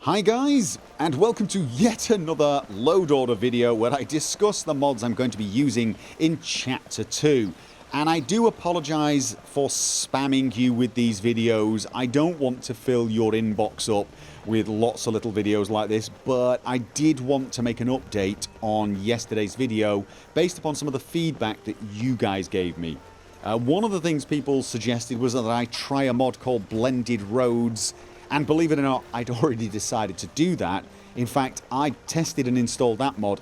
Hi guys, and welcome to yet another load order video where I discuss the mods I'm going to be using in Chapter 2. And I do apologise for spamming you with these videos. I don't want to fill your inbox up with lots of little videos like this, but I did want to make an update on yesterday's video based upon some of the feedback that you guys gave me. One of the things people suggested was that I try a mod called Blended Roads. And believe it or not, I'd already decided to do that. In fact, I tested and installed that mod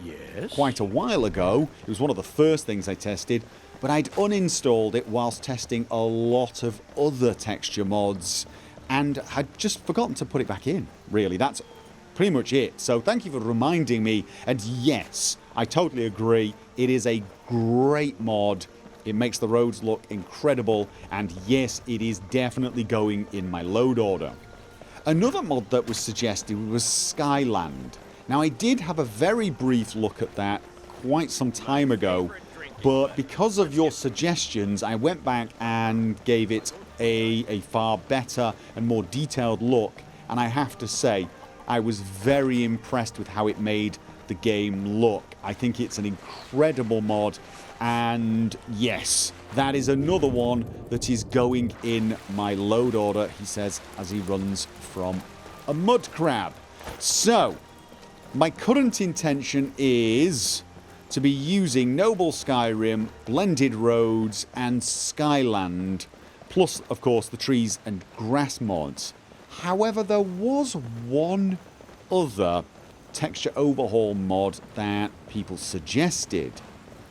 quite a while ago. It was one of the first things I tested, but I'd uninstalled it whilst testing a lot of other texture mods, and had just forgotten to put it back in, really. That's pretty much it. So thank you for reminding me, and yes, I totally agree. It is a great mod. It makes the roads look incredible, and yes, it is definitely going in my load order. Another mod that was suggested was Skyland. Now I did have a very brief look at that quite some time ago, but because of your suggestions I went back and gave it a far better and more detailed look, and I have to say I was very impressed with how it made the game look. I think it's an incredible mod, and yes, that is another one that is going in my load order, he says as he runs from a mud crab. So, my current intention is to be using Noble Skyrim, Blended Roads and Skyland, plus of course the trees and grass mods. However, there was one other texture overhaul mod that people suggested.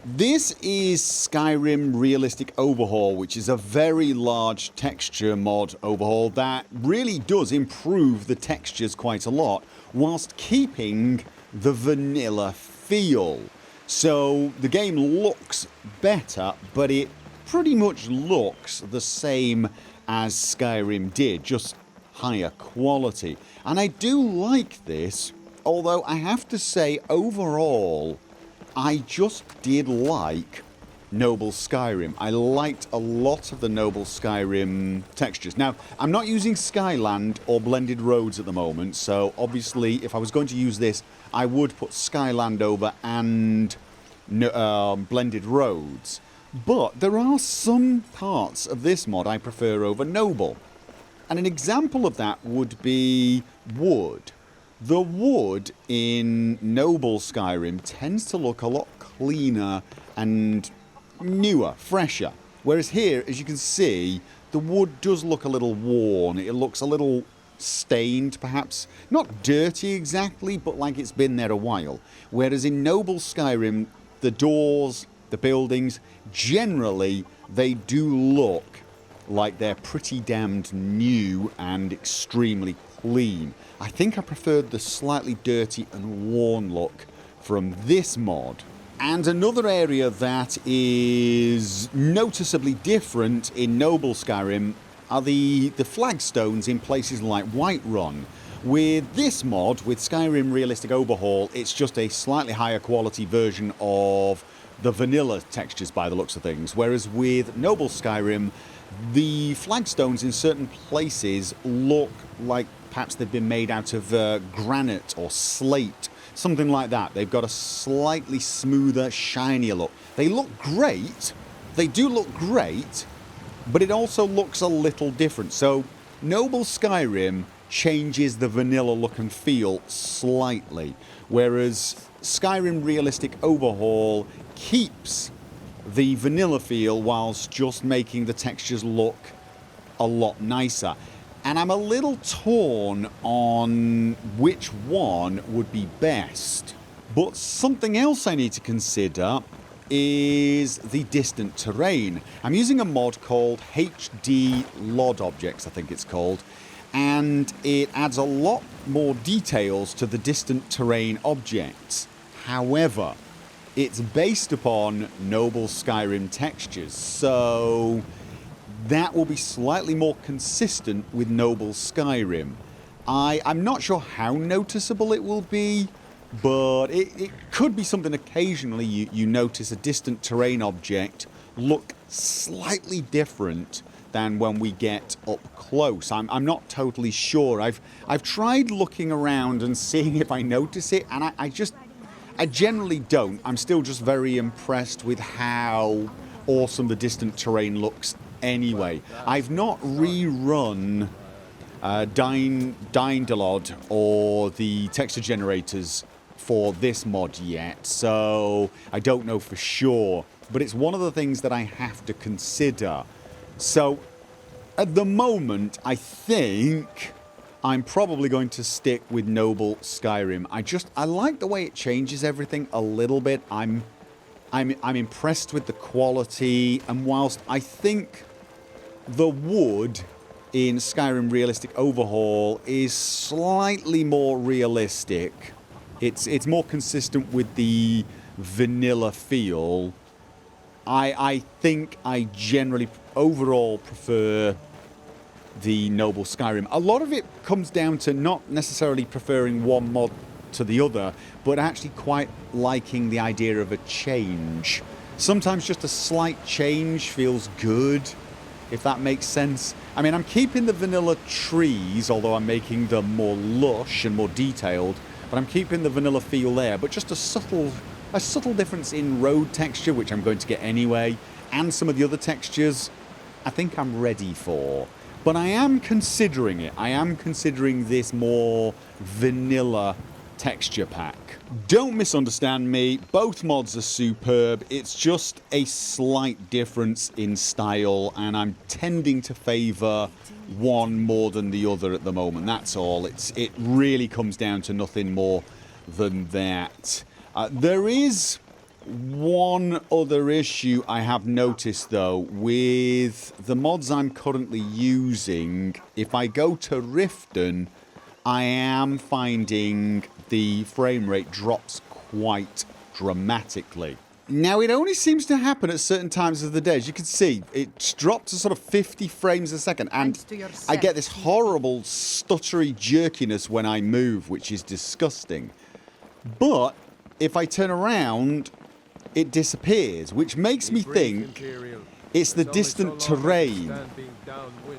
This is Skyrim Realistic Overhaul, which is a very large texture mod overhaul that really does improve the textures quite a lot whilst keeping the vanilla feel. So the game looks better, but it pretty much looks the same as Skyrim did, just higher quality. And I do like this, although I have to say overall I just did like Noble Skyrim. I liked a lot of the Noble Skyrim textures. Now, I'm not using Skyland or Blended Roads at the moment, so obviously if I was going to use this, I would put Skyland over and Blended Roads. But there are some parts of this mod I prefer over Noble. And an example of that would be wood. The wood in Noble Skyrim tends to look a lot cleaner and newer, fresher. Whereas here, as you can see, the wood does look a little worn. It looks a little stained, perhaps. Not dirty exactly, but like it's been there a while. Whereas in Noble Skyrim, the doors, the buildings, generally, they do look like they're pretty damned new and extremely clean. I think I preferred the slightly dirty and worn look from this mod. And another area that is noticeably different in Noble Skyrim are the flagstones in places like Whiterun. With this mod, with Skyrim Realistic Overhaul, it's just a slightly higher quality version of the vanilla textures by the looks of things. Whereas with Noble Skyrim, the flagstones in certain places look like perhaps they've been made out of granite or slate, something like that. They've got a slightly smoother, shinier look. They look great, they do look great, but it also looks a little different. So Noble Skyrim changes the vanilla look and feel slightly, whereas Skyrim Realistic Overhaul keeps the vanilla feel whilst just making the textures look a lot nicer. And I'm a little torn on which one would be best. But something else I need to consider is the distant terrain. I'm using a mod called DLOD Objects, I think it's called, and it adds a lot more details to the distant terrain objects. However, it's based upon Noble Skyrim textures, so that will be slightly more consistent with Noble Skyrim. I'm not sure how noticeable it will be, but it could be something occasionally you notice a distant terrain object look slightly different than when we get up close. I'm not totally sure. I've tried looking around and seeing if I notice it, and I generally don't. I'm still just very impressed with how awesome the distant terrain looks anyway. I've not rerun DynDOLOD or the texture generators for this mod yet, so I don't know for sure, but it's one of the things that I have to consider. So at the moment, I think I'm probably going to stick with Noble Skyrim. I like the way it changes everything a little bit. I'm impressed with the quality, and whilst I think the wood in Skyrim Realistic Overhaul is slightly more realistic, it's more consistent with the vanilla feel, I think I generally overall prefer the Noble Skyrim. A lot of it comes down to not necessarily preferring one mod to the other, but actually quite liking the idea of a change. Sometimes just a slight change feels good, if that makes sense. I mean, I'm keeping the vanilla trees, although I'm making them more lush and more detailed, but I'm keeping the vanilla feel there, but just a subtle difference in road texture, which I'm going to get anyway, and some of the other textures I think I'm ready for. But I am considering it. I am considering this more vanilla texture pack. Don't misunderstand me, both mods are superb. It's just a slight difference in style, and I'm tending to favour one more than the other at the moment. That's all. It really comes down to nothing more than that. There is one other issue I have noticed though with the mods I'm currently using. If I go to Riften, I am finding the frame rate drops quite dramatically. Now, it only seems to happen at certain times of the day. As you can see, it's dropped to sort of 50 frames a second, and I get this horrible stuttery jerkiness when I move, which is disgusting. But if I turn around, it disappears, which makes me think it's the distant terrain.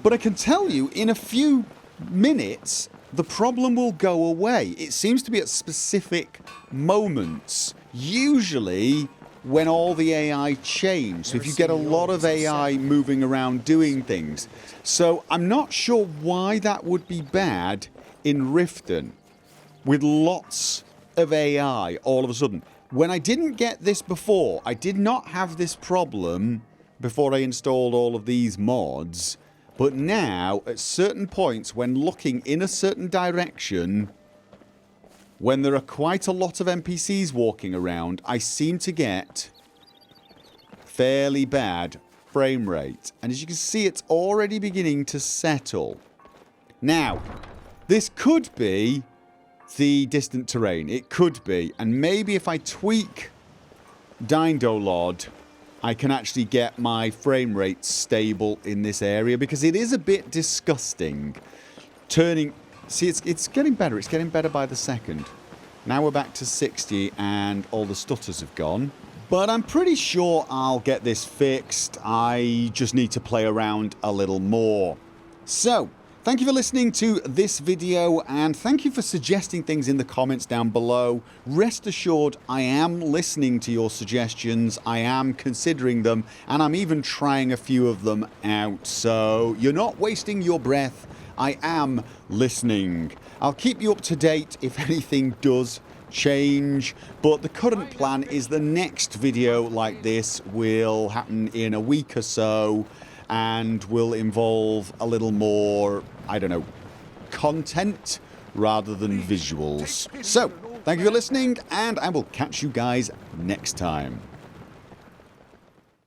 But I can tell you, in a few minutes, the problem will go away. It seems to be at specific moments, usually when all the AI change. So if you get a lot of AI moving around doing things. So I'm not sure why that would be bad in Riften with lots of AI all of a sudden. When I didn't get this before, I did not have this problem before I installed all of these mods, but now at certain points when looking in a certain direction, when there are quite a lot of NPCs walking around, I seem to get fairly bad frame rate. And as you can see, it's already beginning to settle. Now, this could be the distant terrain. It could be. And maybe if I tweak DynDOLOD, I can actually get my frame rate stable in this area, because it is a bit disgusting. See, it's getting better. It's getting better by the second. Now we're back to 60 and all the stutters have gone. But I'm pretty sure I'll get this fixed. I just need to play around a little more. So, thank you for listening to this video, and thank you for suggesting things in the comments down below. Rest assured, I am listening to your suggestions, I am considering them, and I'm even trying a few of them out. So you're not wasting your breath, I am listening. I'll keep you up to date if anything does change, but the current plan is the next video like this will happen in a week or so, and will involve a little more, I don't know, content rather than visuals. So, thank you for listening, and I will catch you guys next time.